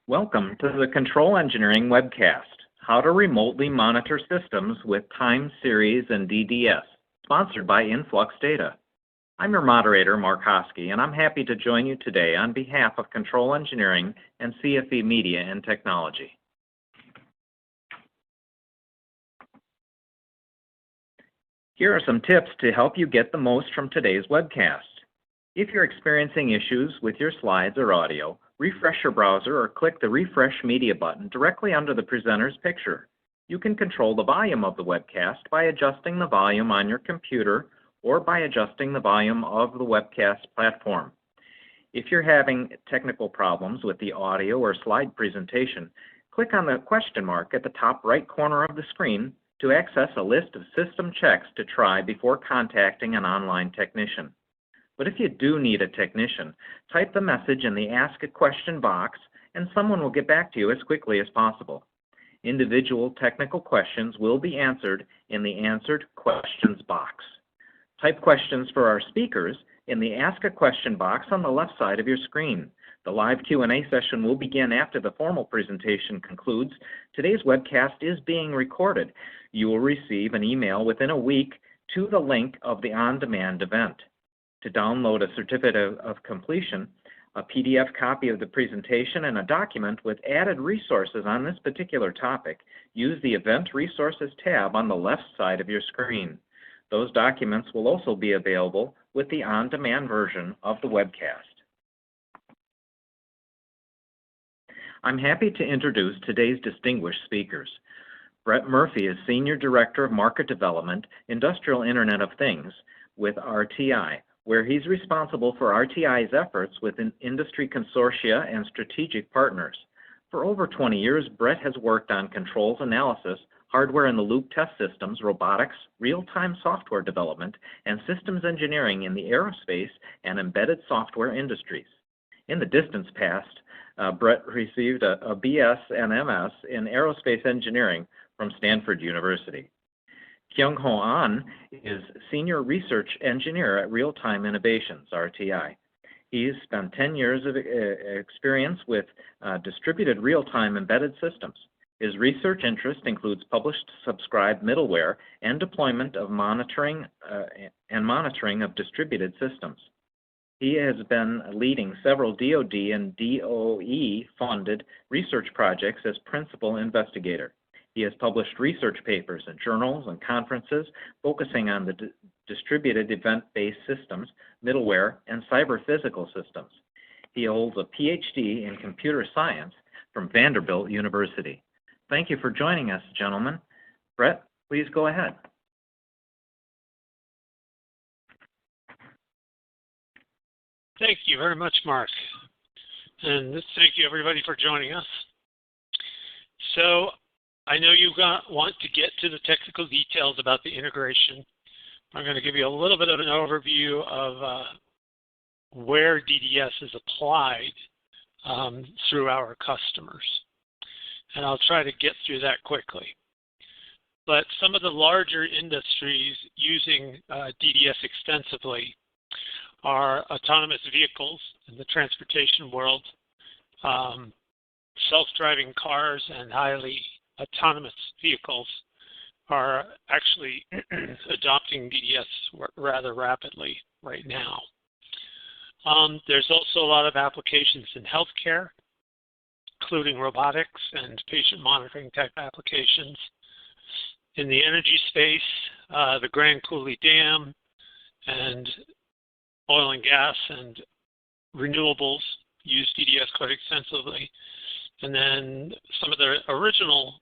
Welcome to the Control Engineering webcast, How to Remotely Monitor Systems with Time Series and DDS, sponsored by InfluxDB. I'm your moderator, Mark Hosky, and I'm happy to join you today on behalf of Control Engineering and CFE Media and Technology. Here are some tips to help you get the most from today's webcast. If you're experiencing issues with your slides or audio, refresh your browser or click the Refresh Media button directly under the presenter's picture. You can control the volume of the webcast by adjusting the volume on your computer or by adjusting the volume of the webcast platform. If you're having technical problems with the audio or slide presentation, click on the question mark at the top right corner of the screen to access a list of system checks to try before contacting an online technician. But if you do need a technician, type the message in the Ask a Question box and someone will get back to you as quickly as possible. Individual technical questions will be answered in the Answered Questions box. Type questions for our speakers in the Ask a Question box on the left side of your screen. The live Q&A session will begin after the formal presentation concludes. Today's webcast is being recorded. You will receive an email within a week to the link of the on-demand event. To download a certificate of completion, a PDF copy of the presentation, and a document with added resources on this particular topic, use the Event Resources tab on the left side of your screen. Those documents will also be available with the on-demand version of the webcast. I'm happy to introduce today's distinguished speakers. Brett Murphy is Senior Director of Market Development, Industrial Internet of Things with RTI, where he's responsible for RTI's efforts with industry consortia and strategic partners. For over 20 years, Brett has worked on controls analysis, hardware-in-the-loop test systems, robotics, real-time software development, and systems engineering in the aerospace and embedded software industries. In the distant past, Brett received a BS and MS in aerospace engineering from Stanford University. Kyung-Ho An is Senior Research Engineer at Real-Time Innovations, RTI. He's spent 10 years of experience with distributed real-time embedded systems. His research interest includes published subscribed middleware and deployment of monitoring of distributed systems. He has been leading several DoD and DOE-funded research projects as principal investigator. He has published research papers in journals and conferences focusing on the distributed event-based systems, middleware, and cyber-physical systems. He holds a PhD in computer science from Vanderbilt University. Thank you for joining us, gentlemen. Brett, please go ahead. Thank you very much, Mark. And thank you, everybody, for joining us. So, I know you want to get to the technical details about the integration. I'm going to give you a little bit of an overview of where DDS is applied through our customers. And I'll try to get through that quickly. But some of the larger industries using DDS extensively are autonomous vehicles in the transportation world, self-driving cars and highly autonomous vehicles are actually adopting DDS rather rapidly right now. There's also a lot of applications in healthcare, including robotics and patient monitoring type applications. In the energy space, the Grand Coulee Dam and oil and gas and renewables use DDS quite extensively. And then some of the original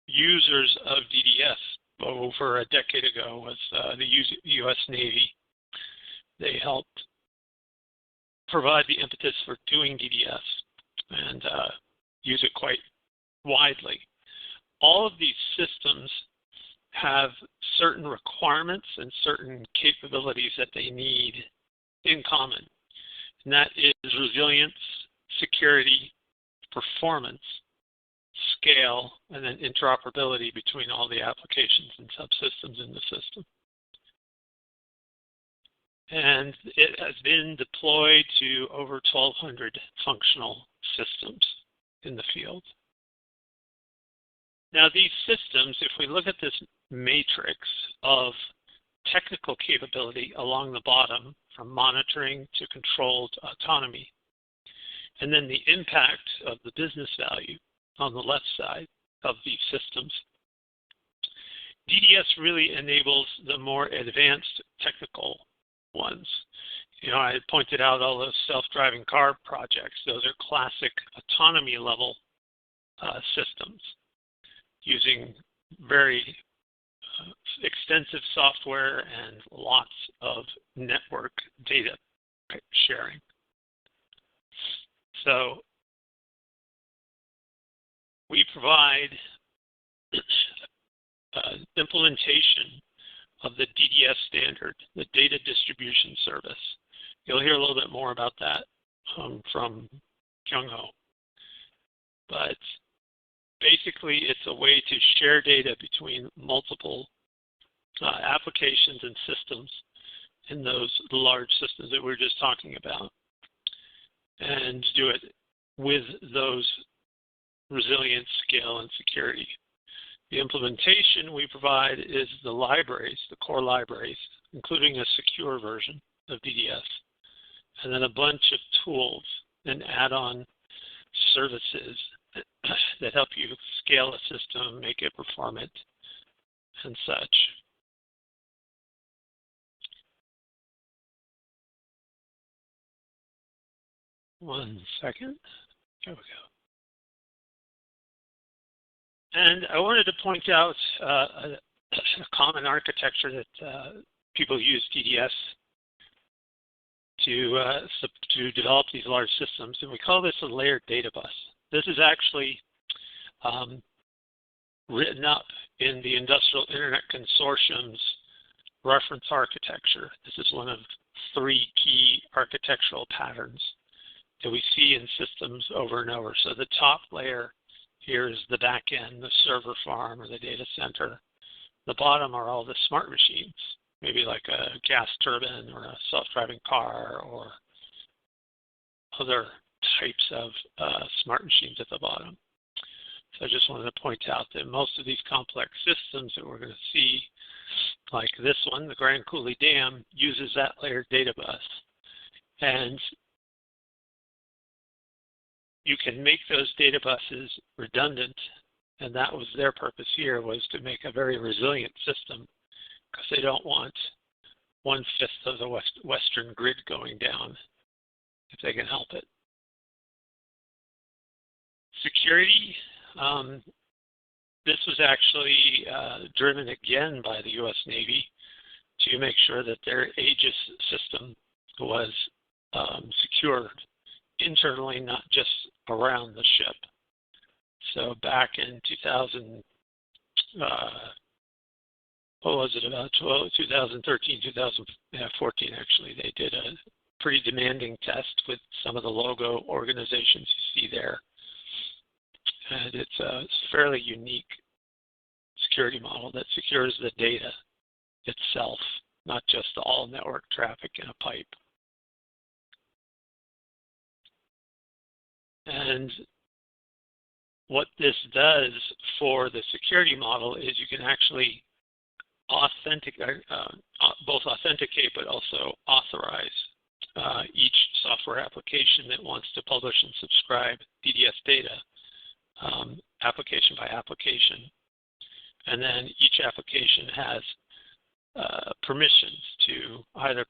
users of DDS over a decade ago was the U.S. Navy. They helped provide the impetus for doing DDS and use it quite widely. All of these systems have certain requirements and certain capabilities that they need in common. And that is resilience, security, performance, scale, and then interoperability between all the applications and subsystems in the system. And it has been deployed to over 1,200 functional systems in the field. Now these systems, if we look at this matrix of technical capability along the bottom, from monitoring to controlled autonomy, and then the impact of the business value on the left side of these systems, DDS really enables the more advanced technical ones. You know, I had pointed out all those self-driving car projects. Those are classic autonomy level systems using very extensive software and lots of network data sharing. So we provide implementation of the DDS standard, the data distribution service. You'll hear a little bit more about that from Kyung-ho. But basically, it's a way to share data between multiple applications and systems in those large systems that we were just talking about, and do it with those resilience, scale, and security. The implementation we provide is the libraries, the core libraries, including a secure version of DDS, and then a bunch of tools and add-on services that help you scale a system, make it performant, and such. One second. There we go. And I wanted to point out a common architecture that people use DDS to develop these large systems, and we call this a layered data bus. This is actually written up in the Industrial Internet Consortium's reference architecture. This is one of 3 key architectural patterns that we see in systems over and over. So the top layer here is the back end, the server farm or the data center. The bottom are all the smart machines, maybe like a gas turbine or a self-driving car or other types of smart machines at the bottom. So I just wanted to point out that most of these complex systems that we're going to see, like this one, the Grand Coulee Dam, uses that layered data bus. And you can make those data buses redundant, and that was their purpose here, was to make a very resilient system, because they don't want 1/5 of the Western grid going down if they can help it. Security, this was actually driven again by the U.S. Navy to make sure that their Aegis system was secured internally, not just around the ship. So back in 2000, what was it, about 2013, 2014 actually, they did a pretty demanding test with some of the logo organizations you see there. And it's a fairly unique security model that secures the data itself, not just all network traffic in a pipe. And what this does for the security model is you can actually both authenticate but also authorize each software application that wants to publish and subscribe DDS data, application by application. And then each application has permissions to either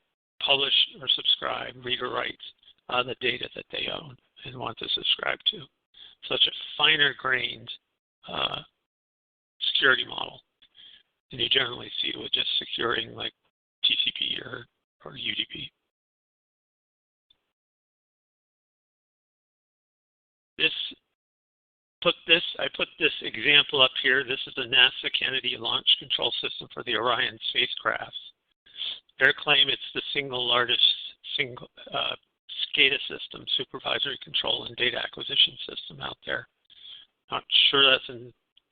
publish or subscribe, read or write the data that they own and want to subscribe to. Such a finer-grained security model than you generally see with just securing like TCP or UDP. I put this example up here. This is the NASA Kennedy Launch Control System for the Orion spacecraft. Their claim it's the single largest SCADA system, supervisory control and data acquisition system out there. Not sure that's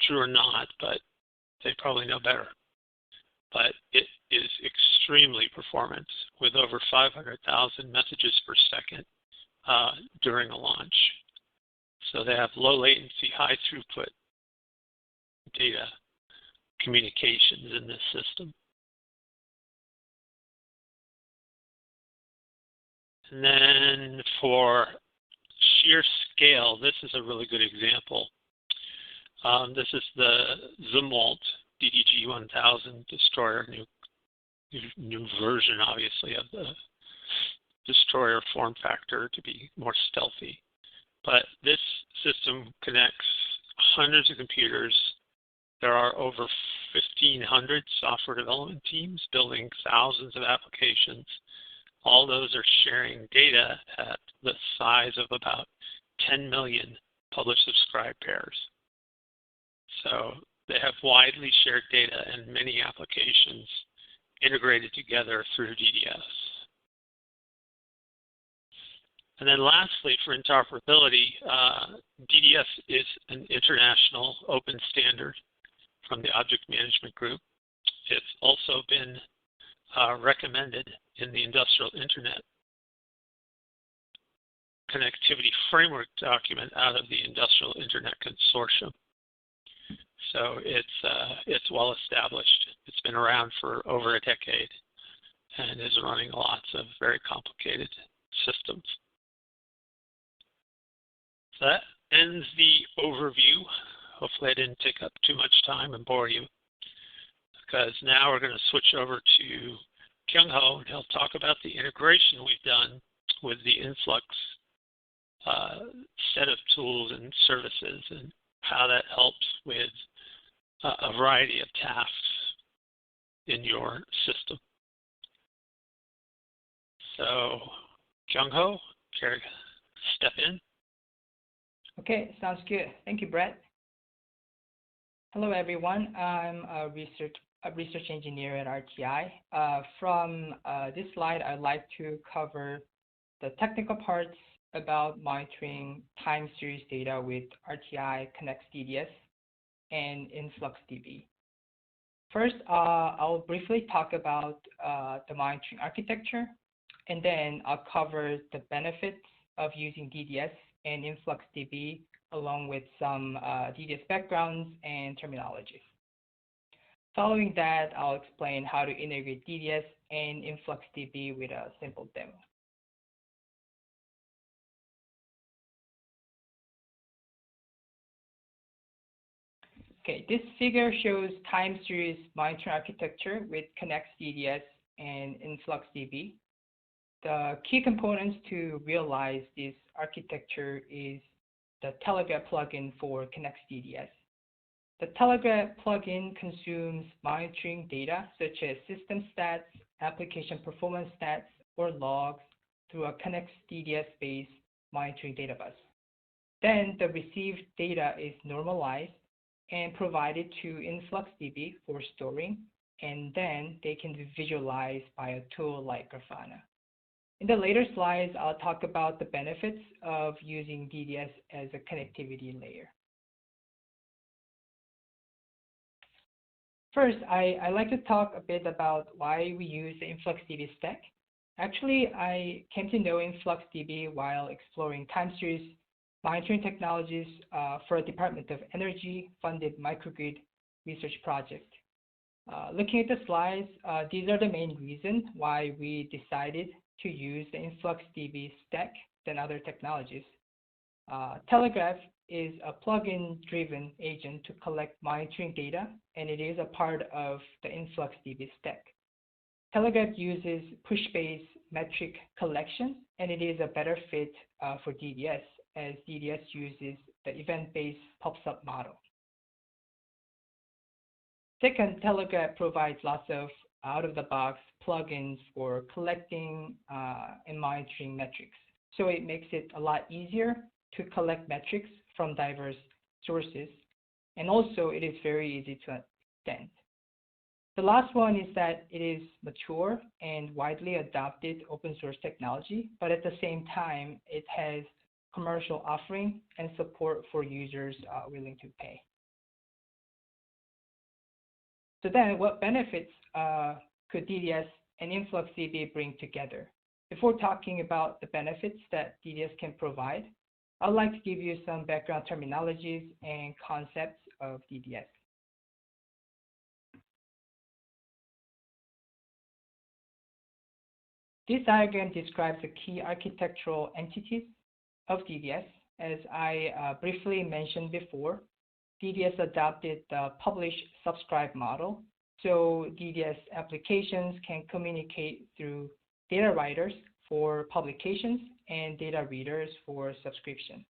true or not, but they probably know better. But it is extremely performant with over 500,000 messages per second during a launch. So they have low latency, high throughput data communications in this system. And then for sheer scale, this is a really good example. This is the Zumwalt DDG 1000 destroyer, new version, obviously, of the destroyer form factor to be more stealthy. But this system connects hundreds of computers. There are over 1,500 software development teams building thousands of applications. All those are sharing data at the size of about 10 million published subscribed pairs. So they have widely shared data and many applications integrated together through DDS. And then lastly, for interoperability, DDS is an international open standard from the Object Management Group. It's also been recommended in the Industrial Internet Connectivity Framework document out of the Industrial Internet Consortium. So it's well established. It's been around for over a decade and is running lots of very complicated systems. So that ends the overview. Hopefully I didn't take up too much time and bore you, because now we're going to switch over to Kyung-Ho, and he'll talk about the integration we've done with the Influx set of tools and services and how that helps with a variety of tasks in your system. So, Kyung-Ho, care to step in? Okay, sounds good. Thank you, Brett. Hello, everyone. I'm a research engineer at RTI. From this slide, I'd like to cover the technical parts about monitoring time series data with RTI, Connext DDS, and InfluxDB. First, I'll briefly talk about the monitoring architecture, and then I'll cover the benefits of using DDS and InfluxDB, along with some DDS backgrounds and terminologies. Following that, I'll explain how to integrate DDS and InfluxDB with a simple demo. Okay, this figure shows time series monitoring architecture with Connext DDS and InfluxDB. The key components to realize this architecture is the Telegraf plugin for Connext DDS. The Telegraf plugin consumes monitoring data such as system stats, application performance stats, or logs through a Connext DDS-based monitoring data bus. Then the received data is normalized and provided to InfluxDB for storing, and then they can be visualized by a tool like Grafana. In the later slides, I'll talk about the benefits of using DDS as a connectivity layer. First, I like to talk a bit about why we use the InfluxDB stack. Actually, I came to know InfluxDB while exploring time series monitoring technologies for a Department of Energy funded microgrid research project. Looking at the slides, these are the main reasons why we decided to use the InfluxDB stack than other technologies. Telegraf is a plugin-driven agent to collect monitoring data, and it is a part of the InfluxDB stack. Telegraf uses push-based metric collection, and it is a better fit for DDS, as DDS uses the event-based PubSub model. Second, Telegraf provides lots of out-of-the-box plugins for collecting and monitoring metrics. So it makes it a lot easier to collect metrics from diverse sources. And also, it is very easy to extend. The last one is that it is mature and widely adopted open source technology, but at the same time, it has commercial offering and support for users willing to pay. So then what benefits could DDS and InfluxDB bring together? Before talking about the benefits that DDS can provide, I'd like to give you some background terminologies and concepts of DDS. This diagram describes the key architectural entities of DDS. As I briefly mentioned before, DDS adopted the publish-subscribe model, so DDS applications can communicate through data writers for publications and data readers for subscription.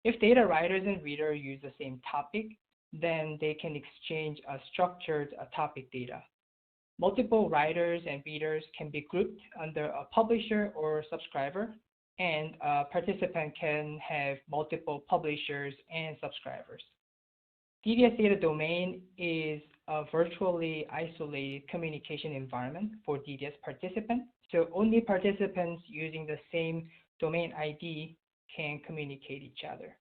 If data writers and readers use the same topic, then they can exchange a structured topic data. Multiple writers and readers can be grouped under a publisher or subscriber, and a participant can have multiple publishers and subscribers. DDS data domain is a virtually isolated communication environment for DDS participants, so only participants using the same domain ID can communicate each other.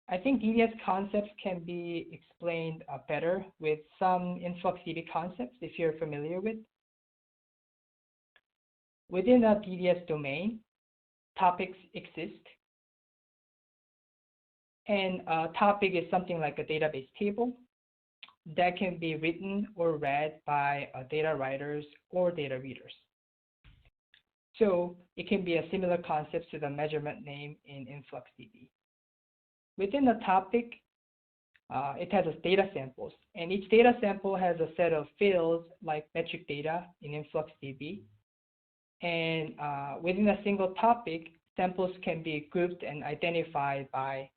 I think DDS concepts can be explained better with some InfluxDB concepts if you're familiar with. Within a DDS domain, topics exist. And a topic is something like a database table that can be written or read by data writers or data readers. So it can be a similar concept to the measurement name in InfluxDB. Within the topic, it has data samples, and each data sample has a set of fields like metric data in InfluxDB. And within a single topic, samples can be grouped and identified by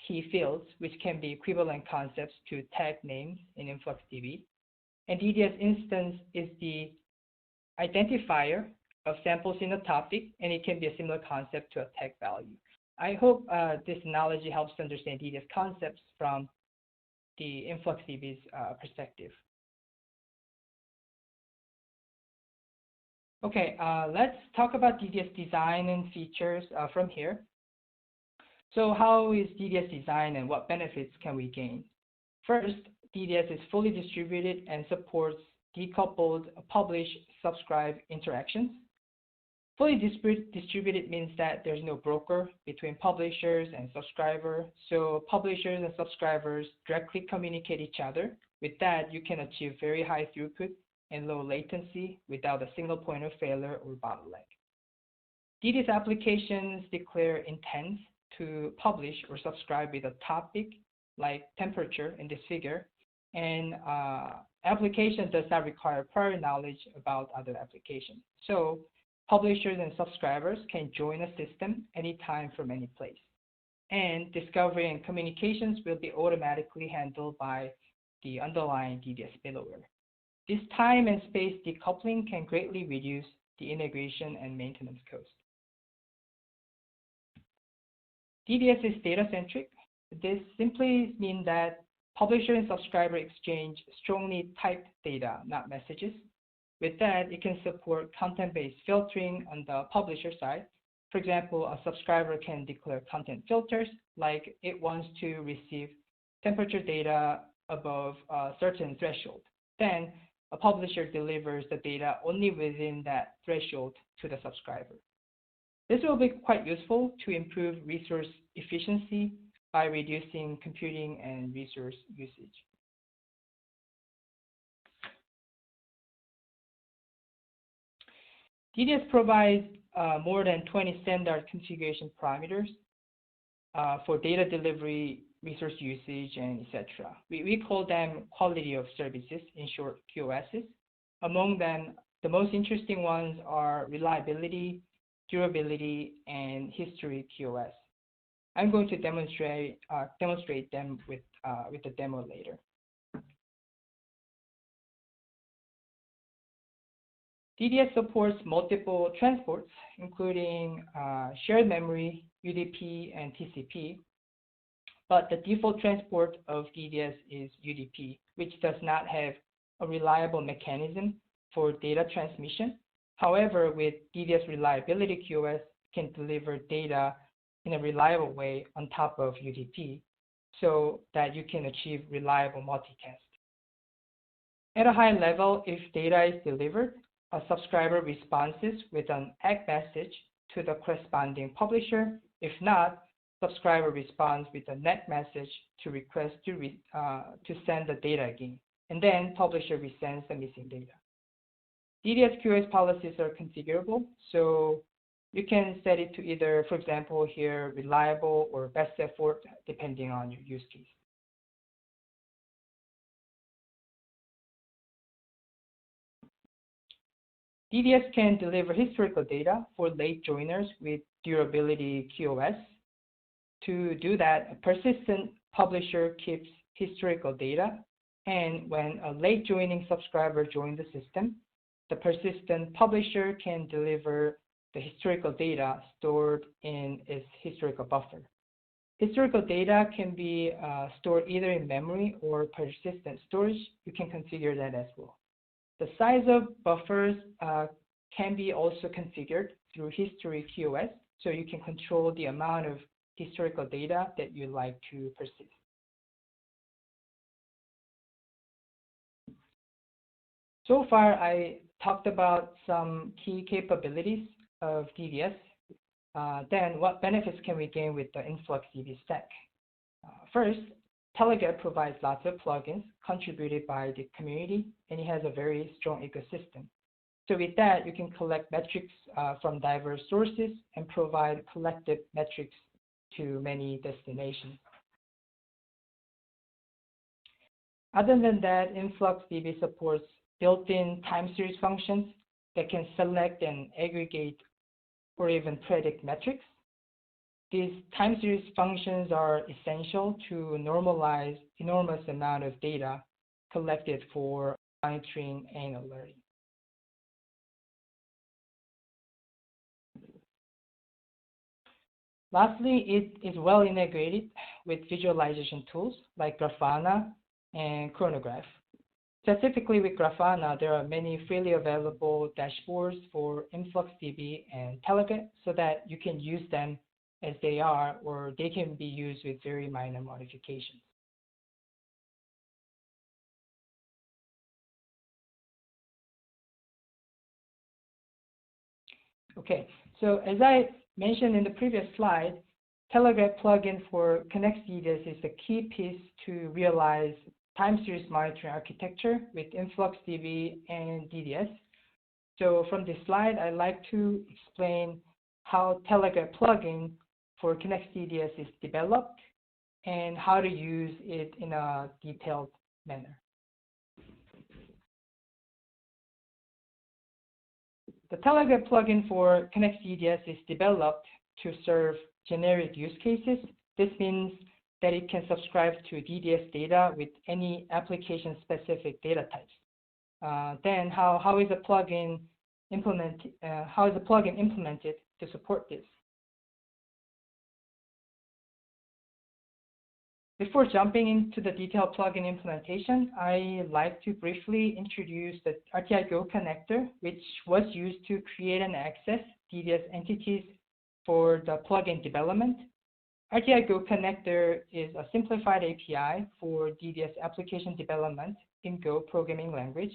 key fields, which can be equivalent concepts to tag names in InfluxDB. And DDS instance is the identifier of samples in a topic, and it can be a similar concept to a tag value. I hope this analogy helps to understand DDS concepts from the InfluxDB's perspective. Okay, let's talk about DDS design and features from here. So how is DDS designed and what benefits can we gain? First, DDS is fully distributed and supports decoupled publish-subscribe interactions. Fully distributed means that there's no broker between publishers and subscribers, so publishers and subscribers directly communicate each other. With that, you can achieve very high throughput and low latency without a single point of failure or bottleneck. DDS applications declare intent to publish or subscribe with a topic like temperature in this figure, and application does not require prior knowledge about other applications. So publishers and subscribers can join a system anytime from any place. And discovery and communications will be automatically handled by the underlying DDS middleware. This time and space decoupling can greatly reduce the integration and maintenance cost. DDS is data-centric. This simply means that publisher and subscriber exchange strongly typed data, not messages. With that, it can support content-based filtering on the publisher side. For example, a subscriber can declare content filters, like it wants to receive temperature data above a certain threshold. Then, a publisher delivers the data only within that threshold to the subscriber. This will be quite useful to improve resource efficiency by reducing computing and resource usage. DDS provides more than 20 standard configuration parameters for data delivery, resource usage, and etc. We call them quality of services, in short, QoSs. Among them, the most interesting ones are reliability, durability, and history QoS. I'm going to demonstrate them with the demo later. DDS supports multiple transports, including shared memory, UDP, and TCP. But the default transport of DDS is UDP, which does not have a reliable mechanism for data transmission. However, with DDS reliability QoS, can deliver data in a reliable way on top of UDP so that you can achieve reliable multicast. At a high level, if data is delivered, a subscriber responds with an ACK message to the corresponding publisher. If not, subscriber responds with a net message to request to send the data again, and then publisher resends the missing data. DDS QoS policies are configurable, so you can set it to either, for example, here, reliable or best effort, depending on your use case. DDS can deliver historical data for late joiners with durability QoS. To do that, a persistent publisher keeps historical data, and when a late joining subscriber joins the system, the persistent publisher can deliver the historical data stored in its historical buffer. Historical data can be stored either in memory or persistent storage. You can configure that as well. The size of buffers can be also configured through history QoS, so you can control the amount of historical data that you like to persist. So far, I talked about some key capabilities of DDS. Then what benefits can we gain with the InfluxDB stack? First, Telegraf provides lots of plugins contributed by the community, and it has a very strong ecosystem. So with that, you can collect metrics from diverse sources and provide collective metrics to many destinations. Other than that, InfluxDB supports built-in time series functions that can select and aggregate or even predict metrics. These time series functions are essential to normalize enormous amount of data collected for monitoring and alerting. Lastly, it is well integrated with visualization tools like Grafana and Chronograph. Specifically with Grafana, there are many freely available dashboards for InfluxDB and Telegraf so that you can use them as they are, or they can be used with very minor modifications. Okay, so as I mentioned in the previous slide, Telegraf Plugin for Connext DDS is the key piece to realize time series monitoring architecture with InfluxDB and DDS. So from this slide, I'd like to explain how Telegraf Plugin for Connext DDS is developed and how to use it in a detailed manner. The Telegraf plugin for Connext DDS is developed to serve generic use cases. This means that it can subscribe to DDS data with any application-specific data types. Then, how is a plugin implemented to support this? Before jumping into the detailed plugin implementation, I'd like to briefly introduce the RTI Go connector, which was used to create and access DDS entities for the plugin development. RTI Go connector is a simplified API for DDS application development in Go programming language,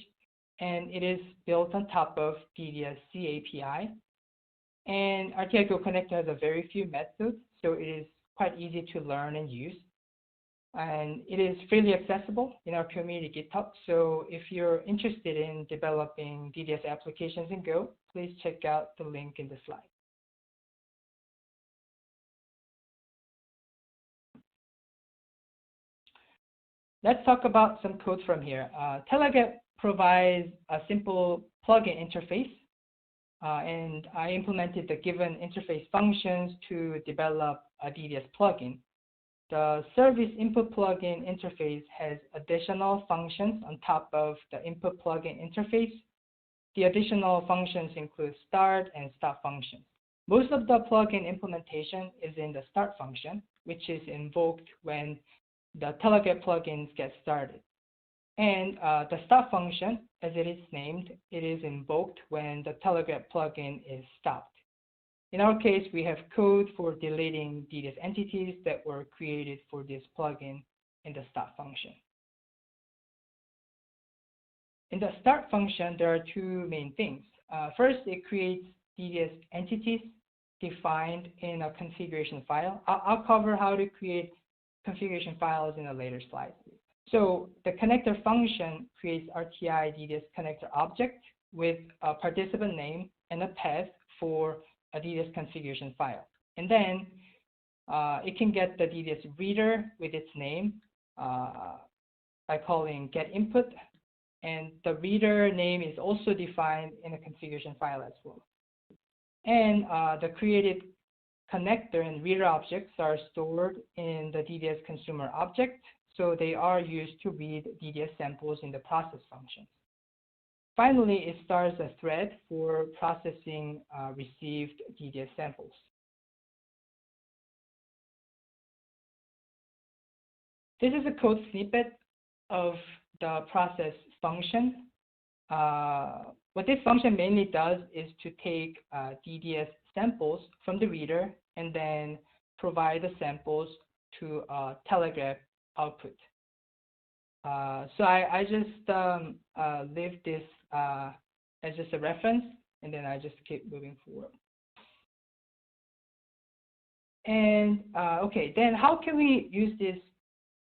and it is built on top of DDS C API. And RTI Go connector has a very few methods, so it is quite easy to learn and use. And it is freely accessible in our community GitHub. So if you're interested in developing DDS applications in Go, please check out the link in the slide. Let's talk about some code from here. Telegraf provides a simple plugin interface, and I implemented the given interface functions to develop a DDS plugin. The service input plugin interface has additional functions on top of the input plugin interface. The additional functions include start and stop functions. Most of the plugin implementation is in the start function, which is invoked when the Telegraf plugins get started. And the stop function, as it is named, it is invoked when the Telegraf plugin is stopped. In our case, we have code for deleting DDS entities that were created for this plugin in the stop function. In the start function, there are two main things. First, it creates DDS entities defined in a configuration file. I'll cover how to create configuration files in a later slide. So the connector function creates RTI DDS connector object with a participant name and a path for a DDS configuration file. And then it can get the DDS reader with its name by calling get input. And the reader name is also defined in a configuration file as well. And the created connector and reader objects are stored in the DDS consumer object, so they are used to read DDS samples in the process function. Finally, it starts a thread for processing received DDS samples. This is a code snippet of the process function. What this function mainly does is to take DDS samples from the reader and then provide the samples to Telegraf output. So I just leave this as just a reference, and then I just keep moving forward. And okay, then how can we use this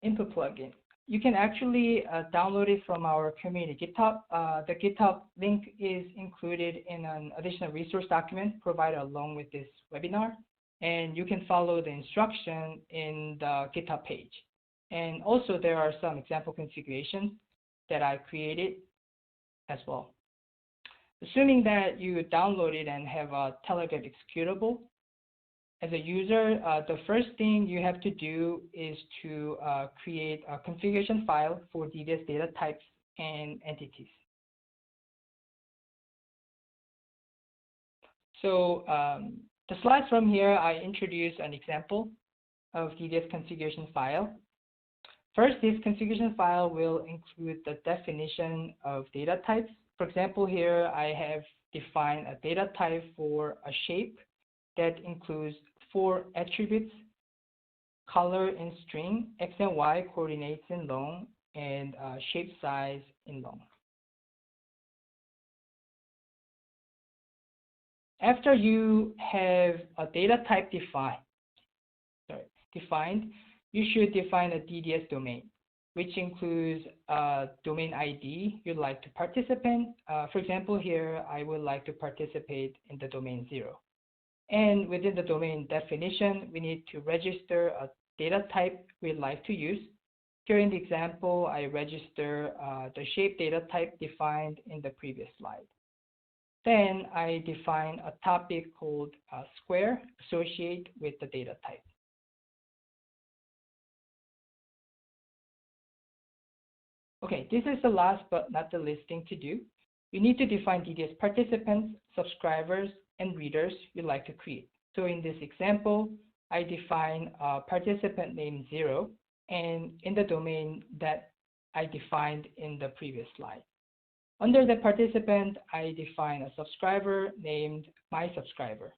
input plugin? You can actually download it from our community GitHub. The GitHub link is included in an additional resource document provided along with this webinar. And you can follow the instruction in the GitHub page. And also there are some example configurations that I created as well. Assuming that you download it and have a Telegraf executable, as a user, the first thing you have to do is to create a configuration file for DDS data types and entities. So the slides from here, I introduce an example of DDS configuration file. First, this configuration file will include the definition of data types. For example, here I have defined a data type for a shape that includes 4 attributes: color in string, x and y coordinates in long, and shape size in long. After you have a data type defined, you should define a DDS domain, which includes a domain ID you'd like to participate. For example, here I would like to participate in the domain 0. And within the domain definition, we need to register a data type we'd like to use. Here in the example, I register the shape data type defined in the previous slide. Then I define a topic called square associated with the data type. Okay, this is the last but not the least thing to do. You need to define DDS participants, subscribers, and readers you'd like to create. So in this example, I define a participant named 0 and in the domain that I defined in the previous slide. Under the participant, I define a subscriber named mySubscriber.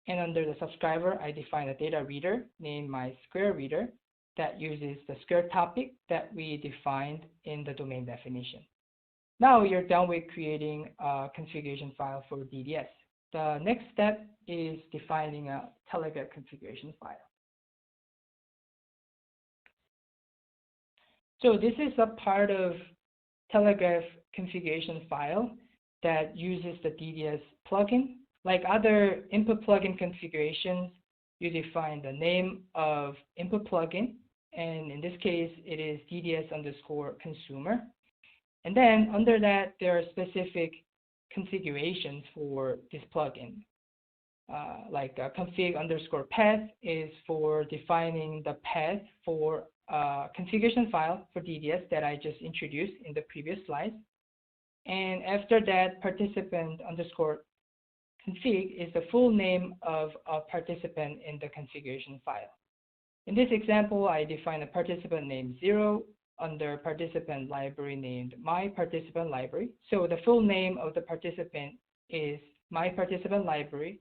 And under the subscriber, I define a data reader named mySquareReader that uses the square topic that we defined in the domain definition. Now you're done with creating a configuration file for DDS. The next step is defining a Telegraf configuration file. So this is a part of Telegraf configuration file that uses the DDS plugin. Like other input plugin configurations, you define the name of input plugin, and in this case, it is DDS_consumer. And then under that, there are specific configurations for this plugin. Like config_path is for defining the path for a configuration file for DDS that I just introduced in the previous slide. And after that, participant_config is the full name of a participant in the configuration file. In this example, I define a participant named 0 under participant library named myParticipantLibrary. So the full name of the participant is myParticipantLibrary, :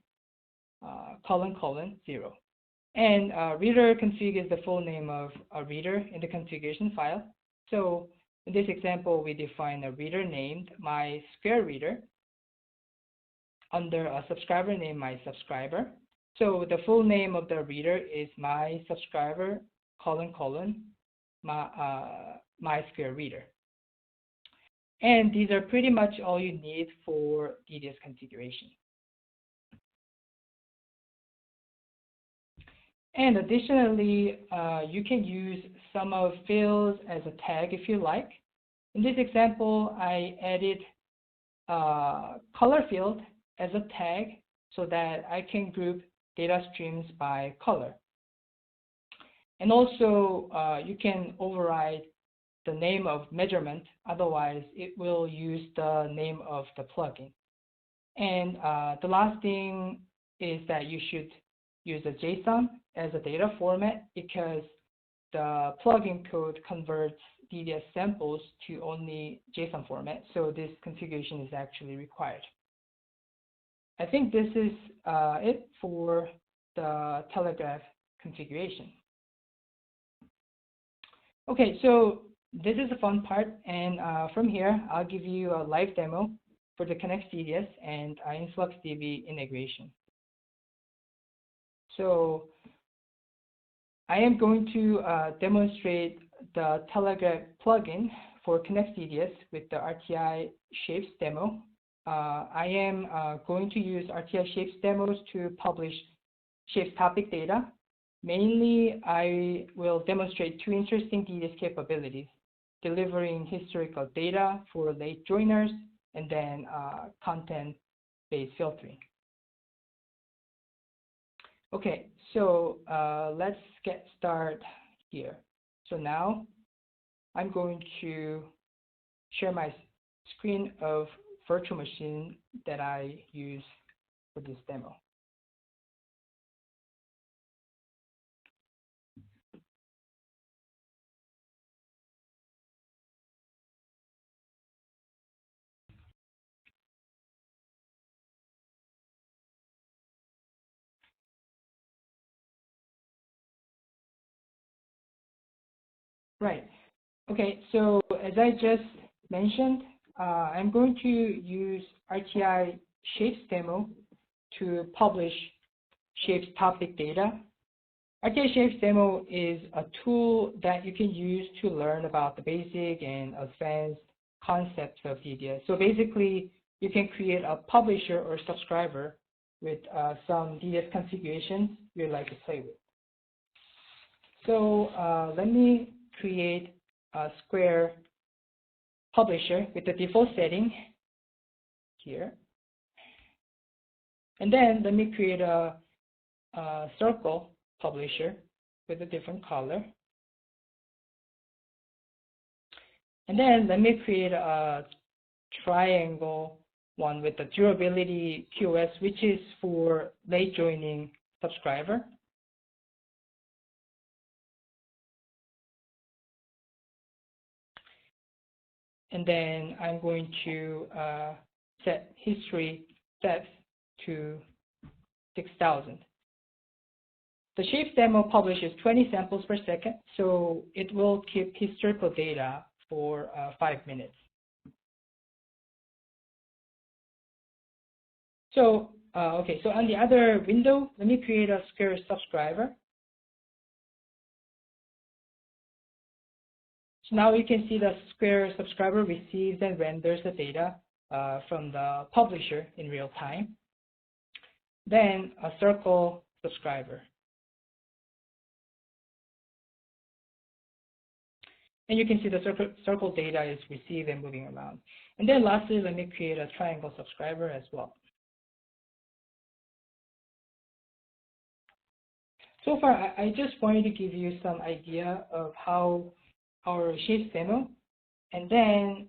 0. And reader config is the full name of a reader in the configuration file. So in this example, we define a reader named mySquareReader under a subscriber named mySubscriber. So the full name of the reader is my subscriber : my square reader. And these are pretty much all you need for DDS configuration. And additionally, you can use some of fields as a tag if you like. In this example, I added color field as a tag so that I can group data streams by color. And also, you can override the name of measurement, otherwise it will use the name of the plugin. And the last thing is that you should use a JSON as a data format, because the plugin code converts DDS samples to only JSON format, so this configuration is actually required. I think this is it for the Telegraf configuration. Okay, so this is the fun part, and from here, I'll give you a live demo for the Connext DDS and InfluxDB integration. So I am going to demonstrate the Telegraf plugin for Connext DDS with the RTI shapes demo. I am going to use RTI shapes demos to publish shapes topic data. Mainly, I will demonstrate two interesting DDS capabilities: delivering historical data for late joiners, and then content-based filtering. Okay, so let's get started here. So now I'm going to share my screen of virtual machine that I use for this demo. Right. Okay, so as I just mentioned, I'm going to use RTI shapes demo to publish shapes topic data. RTI shapes demo is a tool that you can use to learn about the basic and advanced concepts of DDS. So basically, you can create a publisher or subscriber with some DDS configurations you'd like to play with. So let me create a square publisher with the default setting here. And then let me create a circle publisher with a different color. And then let me create a triangle one with the durability POS, which is for late joining subscriber. And then I'm going to set history depth to 6,000. The shapes demo publishes 20 samples per second, so it will keep historical data for 5 minutes. So, okay, so on the other window, let me create a square subscriber. So now you can see the square subscriber receives and renders the data from the publisher in real time. Then a circle subscriber. And you can see the circle data is received and moving around. And then lastly, let me create a triangle subscriber as well. So far, I just wanted to give you some idea of how our shapes demo. And then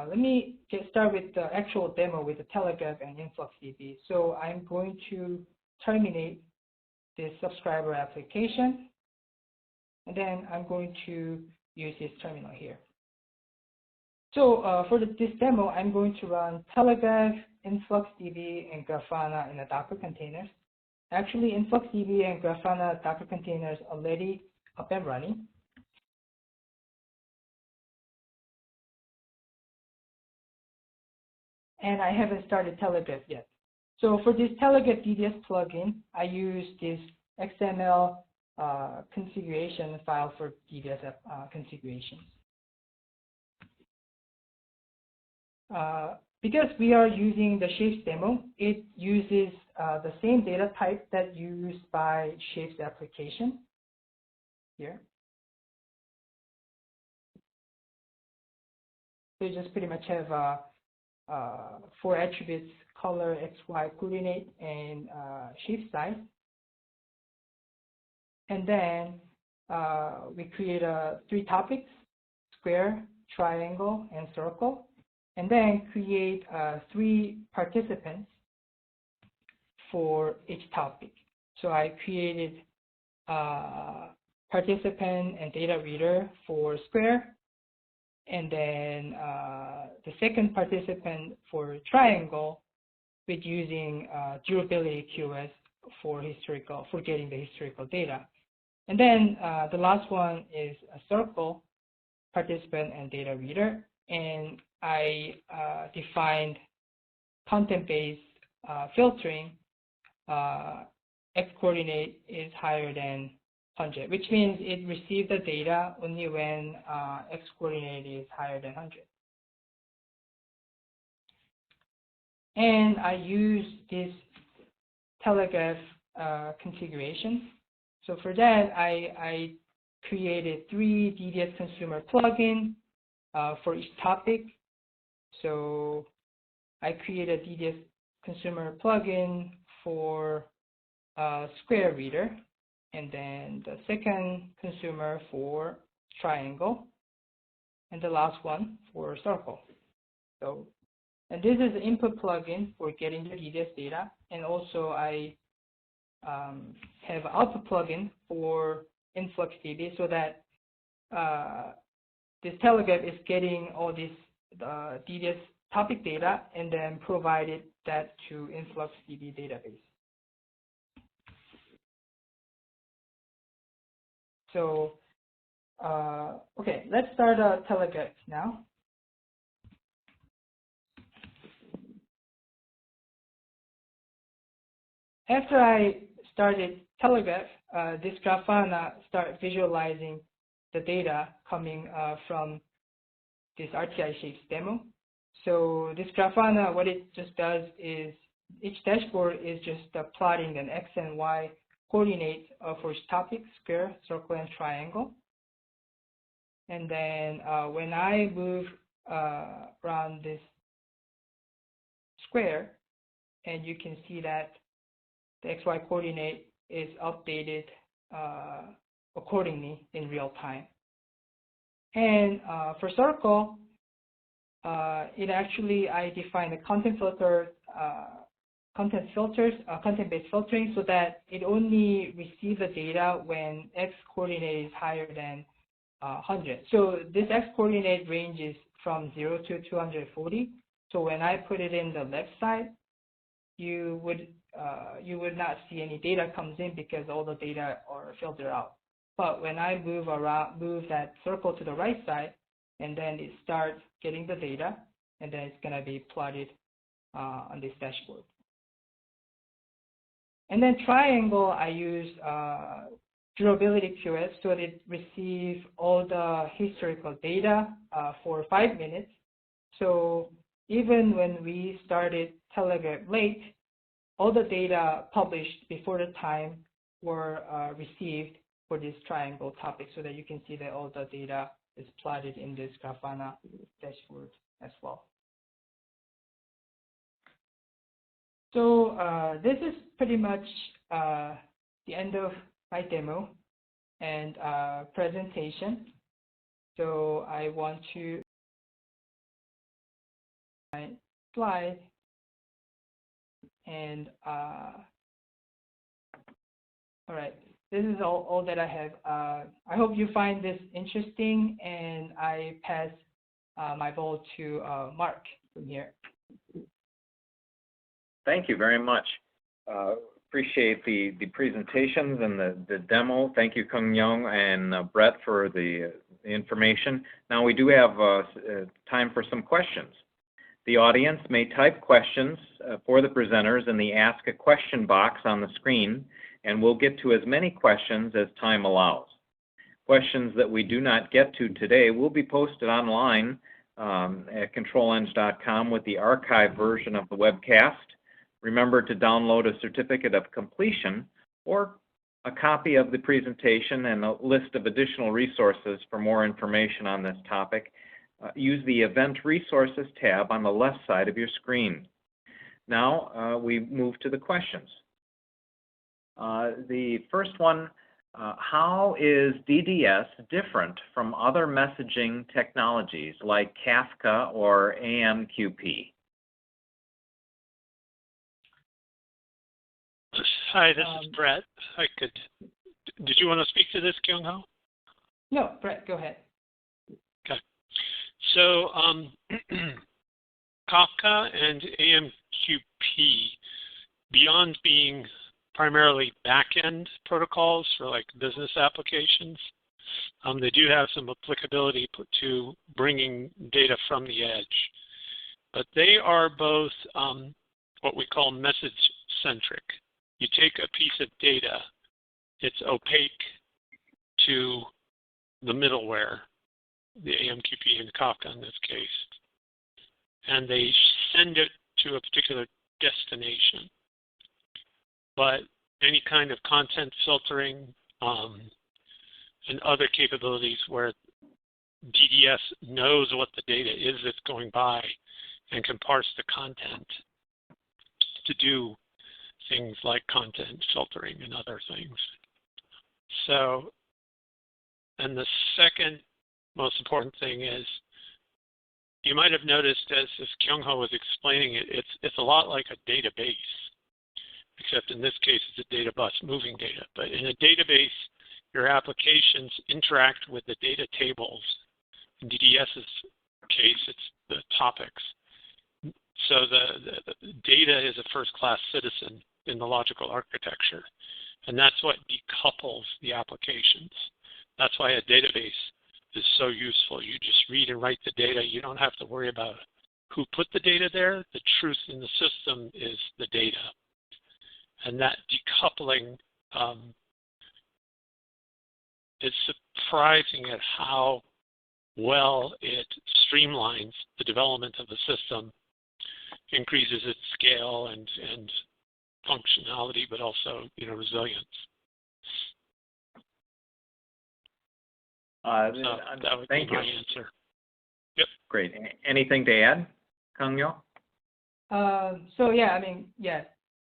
let me get started with the actual demo with the Telegraf and InfluxDB. So I'm going to terminate this subscriber application. And then I'm going to use this terminal here. So for this demo, I'm going to run Telegraf, InfluxDB, and Grafana in a Docker containers. Actually, InfluxDB and Grafana Docker containers already up and running. And I haven't started Telegraf yet. So for this Telegraf DDS plugin, I use this XML configuration file for DDS configurations. Because we are using the Shapes demo, it uses the same data type that used by Shapes application here. So you just pretty much have 4 attributes: color, X, Y coordinate, and shape size. And then we create 3 topics: square, triangle, and circle. And then create 3 participants for each topic. So I created participant and data reader for square, and then the second participant for triangle with using durability QoS for getting the historical data. And then the last one is a circle, participant and data reader. And I defined content-based filtering. X coordinate is higher than 100, which means it receives the data only when X coordinate is higher than 100. And I use this Telegraf configuration. So for that, I created 3 DDS consumer plugins for each topic. So I created a DDS consumer plugin for square reader, and then the second consumer for triangle, and the last one for circle. So, and this is the input plugin for getting the DDS data, and also I have output plugin for InfluxDB, so that this Telegraf is getting all this DDS topic data and then provided that to InfluxDB database. So, okay, let's start Telegraf now. After I started Telegraf, this Grafana started visualizing the data coming from this RTI Shapes demo. So this Grafana, what it just does is each dashboard is just plotting an X and Y coordinate for each topic: square, circle, and triangle. And then when I move around this square, and you can see that the XY coordinate is updated accordingly in real time. And for circle, I define a content-based filtering, so that it only receives the data when X coordinate is higher than 100. So this X coordinate ranges from 0 to 240. So when I put it in the left side, you would not see any data comes in because all the data are filtered out. But when I move that circle to the right side, and then it starts getting the data, and then it's going to be plotted on this dashboard. And then triangle, I use durability QoS, so that it receives all the historical data for 5 minutes. So even when we started Telegraf late, all the data published before the time were received for this triangle topic, so that you can see that all the data is plotted in this Grafana dashboard as well. So this is pretty much the end of my demo and presentation. So I want to my slide, and all right, this is all that I have. I hope you find this interesting, and I pass my ball to Mark from here. Thank you very much. Appreciate the presentations and the demo. Thank you, Kung Young and Brett, for the information. Now we do have time for some questions. The audience may type questions for the presenters in the Ask a Question box on the screen, and we'll get to as many questions as time allows. Questions that we do not get to today will be posted online at controleng.com with the archive version of the webcast. Remember to download a certificate of completion or a copy of the presentation and a list of additional resources for more information on this topic. Use the Event Resources tab on the left side of your screen. Now we move to the questions. The first one, how is DDS different from other messaging technologies like Kafka or AMQP? Hi, this is Brett. Did you want to speak to this, Kyung-ho? No, Brett, go ahead. Okay. So Kafka and AMQP, beyond being primarily back-end protocols for like business applications, they do have some applicability to bringing data from the edge. But they are both what we call message-centric. You take a piece of data, it's opaque to the middleware, the AMQP and Kafka in this case, and they send it to a particular destination. But any kind of content filtering and other capabilities where DDS knows what the data is that's going by and can parse the content to do things like content filtering and other things. So, and the second most important thing is, you might have noticed as Kyung-ho was explaining it, it's a lot like a database, except in this case it's a data bus moving data. But in a database, your applications interact with the data tables. In DDS's case, it's the topics. So the data is a first-class citizen in the logical architecture, and that's what decouples the applications. That's why a database is so useful. You just read and write the data. You don't have to worry about who put the data there. The truth in the system is the data. And that decoupling is surprising at how well it streamlines the development of the system, increases its scale and functionality, but also, resilience. That would be my answer. Yep. Great. Anything to add, Kang-yo?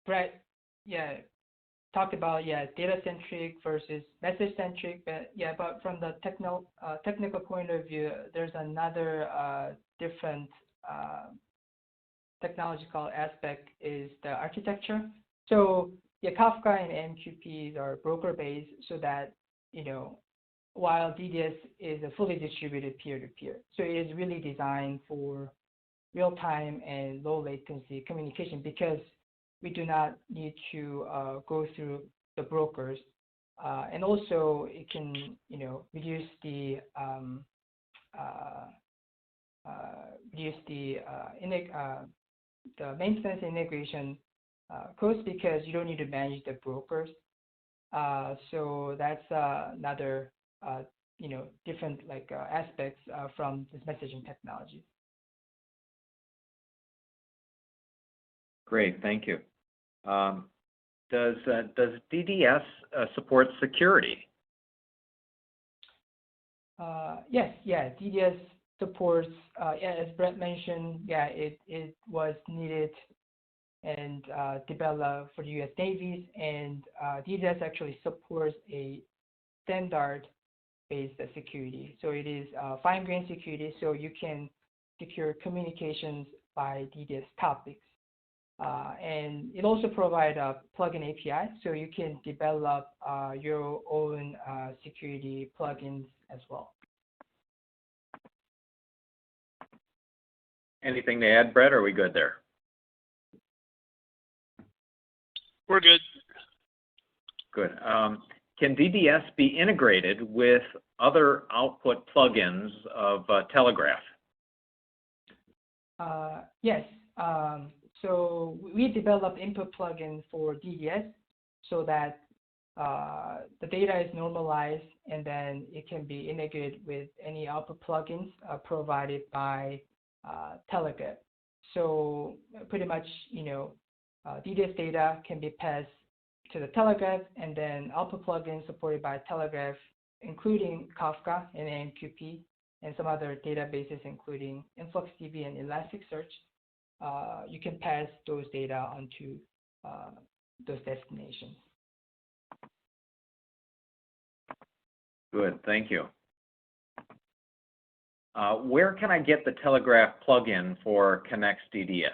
Brett, talked about data-centric versus message-centric, but from the technical point of view, there's another different technological aspect is the architecture. So Kafka and AMQPs are broker-based, so that while DDS is a fully distributed peer-to-peer, so it is really designed for real-time and low-latency communication, because we do not need to go through the brokers, and also it can reduce the maintenance integration cost, because you don't need to manage the brokers. So that's another different aspects from this messaging technology. Great, thank you. Does DDS support security? Yes, DDS supports, as Brett mentioned, it was needed and developed for the U.S. Navies, and DDS actually supports a standard-based security. So it is fine-grained security, so you can secure communications by DDS topics. And it also provides a plugin API, so you can develop your own security plugins as well. Anything to add, Brett, or are we good there? We're good. Good. Can DDS be integrated with other output plugins of Telegraf? Yes. So we developed input plugin for DDS so that the data is normalized and then it can be integrated with any output plugins provided by Telegraf. So pretty much, DDS data can be passed to the Telegraf, and then output plugins supported by Telegraf, including Kafka and AMQP, and some other databases, including InfluxDB and Elasticsearch. You can pass those data onto those destinations. Good, thank you. Where can I get the Telegraf plugin for Connext DDS?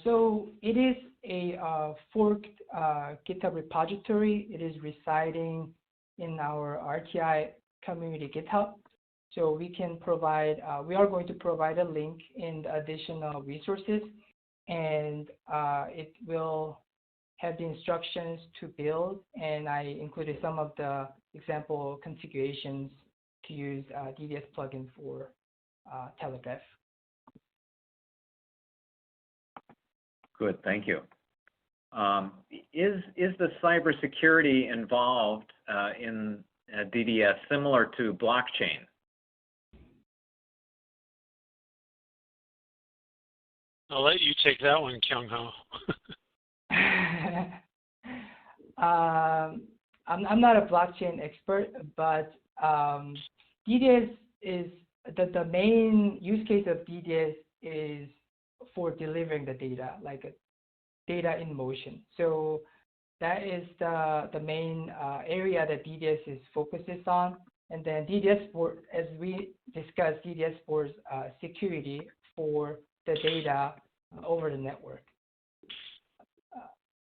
So it is a forked GitHub repository. It is residing in our RTI community GitHub. So we can provide, we are going to provide a link in the additional resources, and it will have the instructions to build, and I included some of the example configurations to use DDS plugin for Telegraf. Good, thank you. Is the cybersecurity involved in DDS similar to blockchain? I'll let you take that one, Kyung-ho. I'm not a blockchain expert, but DDS is the main use case of DDS is for delivering the data, like a data in motion. So that is the main area that DDS is focuses on. And then DDS, as we discussed, DDS for security for the data over the network.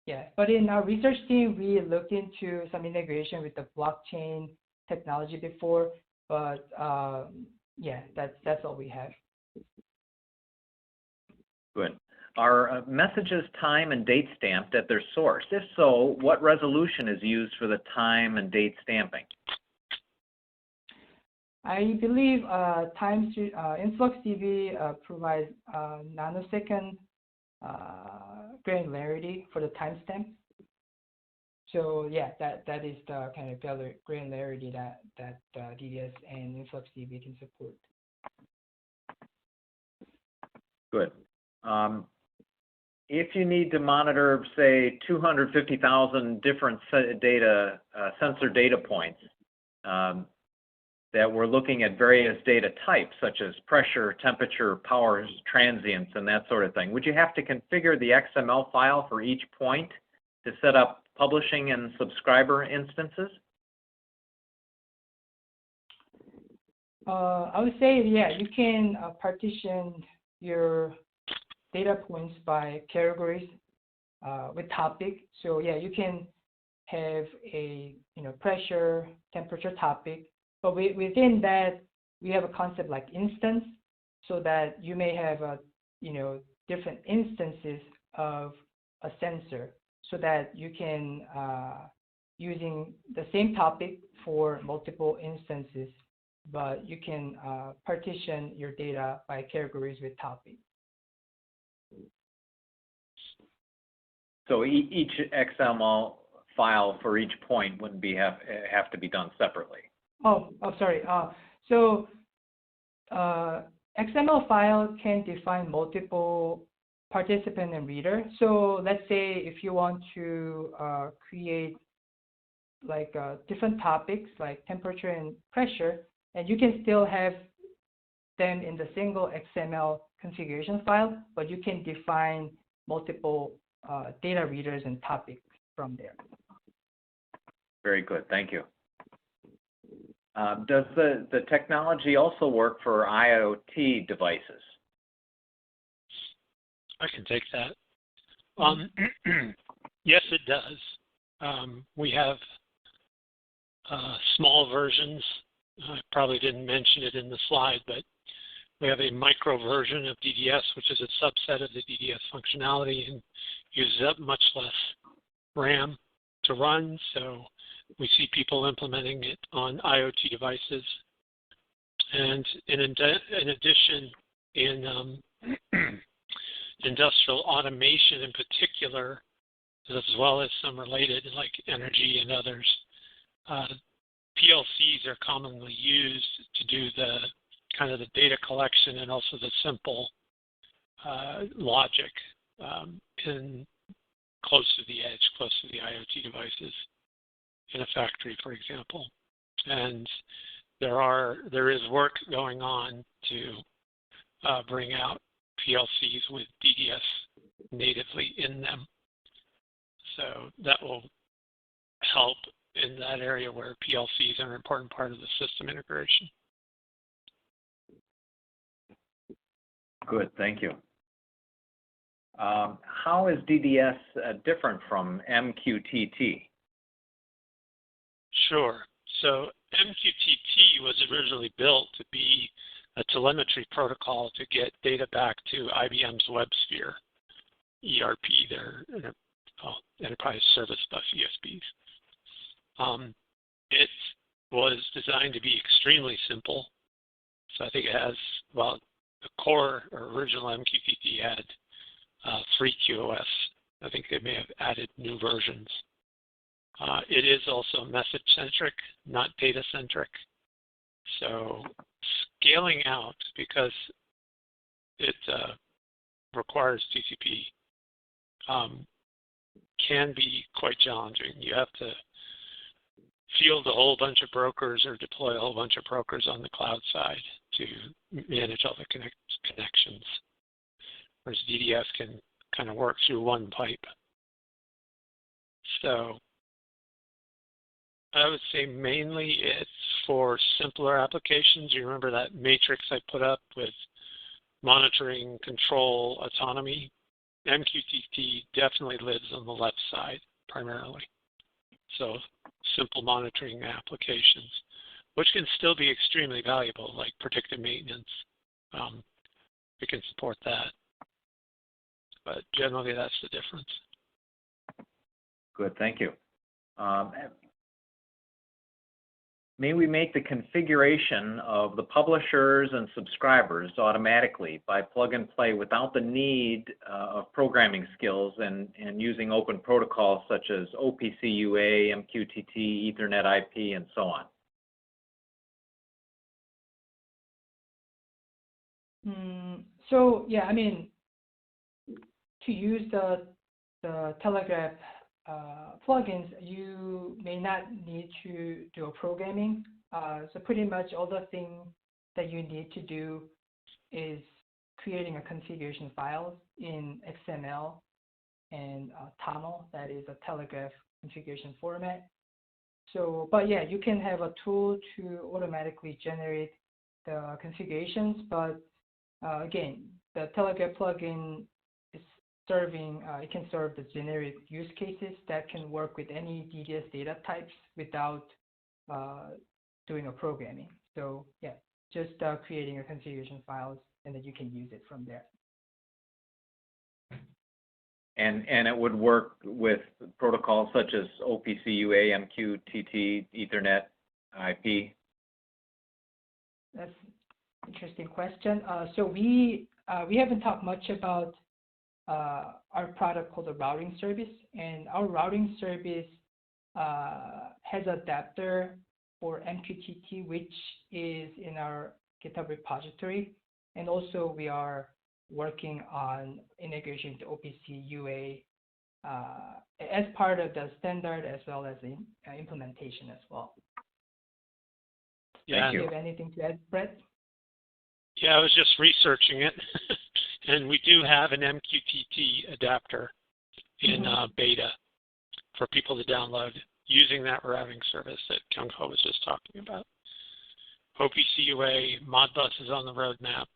Yeah, but in our research team, we looked into some integration with the blockchain technology before, but yeah, that's all we have. Good. Are messages time and date stamped at their source? If so, what resolution is used for the time and date stamping? I believe InfluxDB provides nanosecond granularity for the timestamp. So yeah, that is the kind of granularity that DDS and InfluxDB can support. Good. If you need to monitor, say, 250,000 different sensor data points that we're looking at various data types, such as pressure, temperature, power, transients, and that sort of thing, would you have to configure the XML file for each point to set up publishing and subscriber instances? I would say, yeah, you can partition your data points by categories with topic. So yeah, you can have a pressure, temperature topic, but within that we have a concept like instance, so that you may have different instances of a sensor, so that you can using the same topic for multiple instances, but you can partition your data by categories with topic. So each XML file for each point wouldn't have to be done separately. Oh, sorry. So XML file can define multiple participant and reader. So let's say if you want to create like different topics like temperature and pressure, and you can still have them in the single XML configuration file, but you can define multiple data readers and topics from there. Very good, thank you. Does the technology also work for IIoT devices? I can take that. Yes, it does. We have small versions. I probably didn't mention it in the slide, but we have a micro version of DDS, which is a subset of the DDS functionality and uses up much less RAM to run. So we see people implementing it on IoT devices. And in addition, in industrial automation in particular, as well as some related like energy and others. PLCs are commonly used to do the kind of the data collection and also the simple logic in close to the edge, close to the IoT devices in a factory, for example. And there is work going on to bring out PLCs with DDS natively in them. So that will help in that area where PLCs are an important part of the system integration. Good, thank you. How is DDS different from MQTT? Sure. So MQTT was originally built to be a telemetry protocol to get data back to IBM's WebSphere, ERP, their Enterprise Service Bus ESBs. It was designed to be extremely simple. So I think it has, well, the core or original MQTT had 3 QoS. I think they may have added new versions. It is also message-centric, not data-centric. So scaling out, because it requires TCP, can be quite challenging. You have to field a whole bunch of brokers or deploy a whole bunch of brokers on the cloud side to manage all the connections, whereas DDS can kind of work through one pipe. So I would say mainly it's for simpler applications. You remember that matrix I put up with monitoring, control, autonomy? MQTT definitely lives on the left side primarily. So simple monitoring applications, which can still be extremely valuable, like predictive maintenance. We can support that. But generally, that's the difference. Good, thank you. May we make the configuration of the publishers and subscribers automatically by plug and play without the need of programming skills and using open protocols such as OPC UA, MQTT, Ethernet IP, and so on? So yeah, I mean, to use the Telegraf plugins, you may not need to do a programming. So pretty much all the things that you need to do is creating a configuration file in XML and TOML, that is a Telegraf configuration format. So, but yeah, you can have a tool to automatically generate the configurations, but again, the Telegraf plugin is serving, it can serve the generic use cases that can work with any DDS data types without doing a programming. So yeah, just creating a configuration files and then you can use it from there. And it would work with protocols such as OPC UA, MQTT, Ethernet IP? That's an interesting question. So we haven't talked much about our product called the routing service, and our routing service has an adapter for MQTT, which is in our GitHub repository, and also we are working on integration to OPC UA as part of the standard as well as the implementation as well. Yeah. Do you have anything to add, Brett? Yeah, I was just researching it, and we do have an MQTT adapter in beta for people to download using that routing service that Kyung-Ho was just talking about. OPC UA, Modbus is on the roadmap.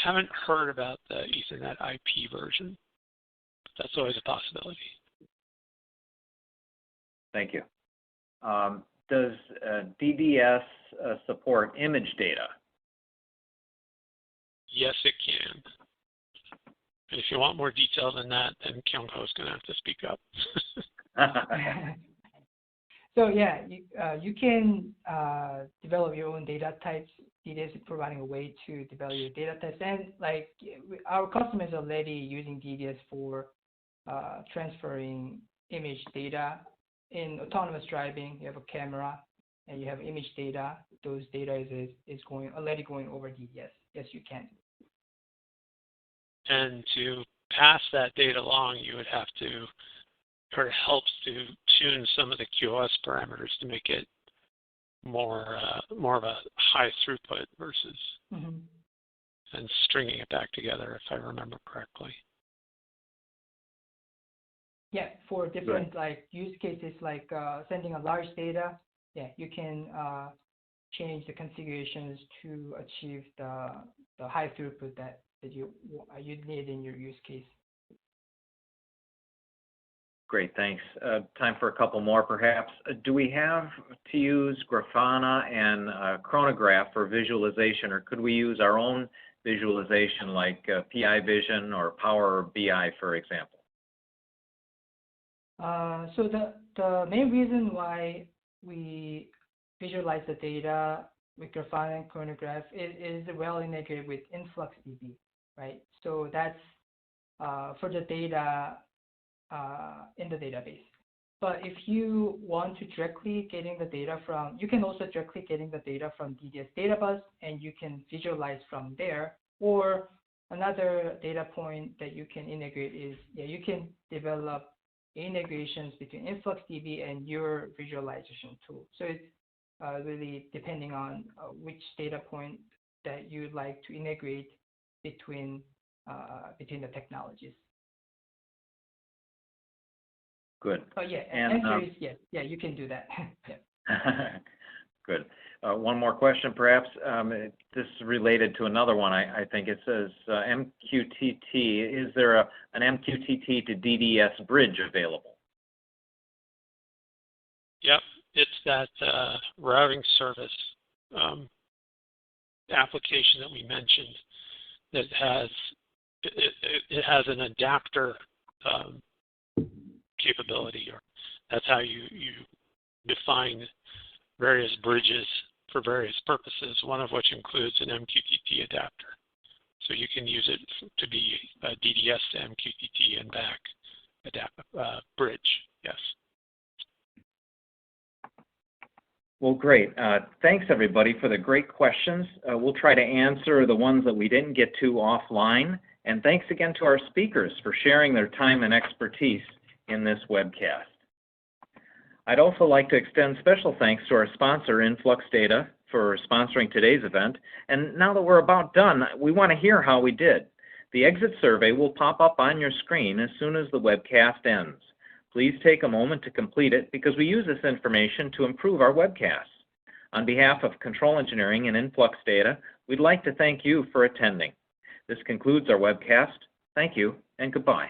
Haven't heard about the Ethernet IP version, but that's always a possibility. Thank you. Does DDS support image data? Yes, it can. And if you want more detail than that, then Kyung-Ho is going to have to speak up. So yeah, you can develop your own data types DDS is providing a way to evaluate data tests, and like our customers are already using DDS for transferring image data. In autonomous driving, you have a camera and you have image data. Those data is already going over DDS. Yes, you can. And to pass that data along, you would have to, or it helps to tune some of the QoS parameters to make it more of a high throughput versus and stringing it back together, if I remember correctly. Yeah, for different like use cases, like sending a large data, yeah, you can change the configurations to achieve the high throughput that you need in your use case. Great, thanks. Time for a couple more, perhaps. Do we have to use Grafana and Chronograph for visualization, or could we use our own visualization like PI Vision or Power BI, for example? So the main reason why we visualize the data with Grafana and Chronograph is well integrated with InfluxDB, right? So that's for the data in the database. But if you want to directly getting the data from, you can also directly getting the data from DDS Databus, and you can visualize from there. Or another data point that you can integrate is, you can develop integrations between InfluxDB and your visualization tool. So it's really depending on which data point that you'd like to integrate between the technologies. Good. Oh yeah, and answer is yes. Yeah, you can do that. Yeah. Good. One more question, perhaps. This is related to another one. I think it says MQTT. Is there an MQTT to DDS bridge available? Yep, it's that routing service application that we mentioned that has it has an adapter capability, or that's how you define various bridges for various purposes, one of which includes an MQTT adapter. So you can use it to be a DDS to MQTT and back bridge, yes. Well, great. Thanks, everybody, for the great questions. We'll try to answer the ones that we didn't get to offline. And thanks again to our speakers for sharing their time and expertise in this webcast. I'd also like to extend special thanks to our sponsor, InfluxData, for sponsoring today's event. And now that we're about done, we want to hear how we did. The exit survey will pop up on your screen as soon as the webcast ends. Please take a moment to complete it because we use this information to improve our webcasts. On behalf of Control Engineering and InfluxData, we'd like to thank you for attending. This concludes our webcast. Thank you and goodbye.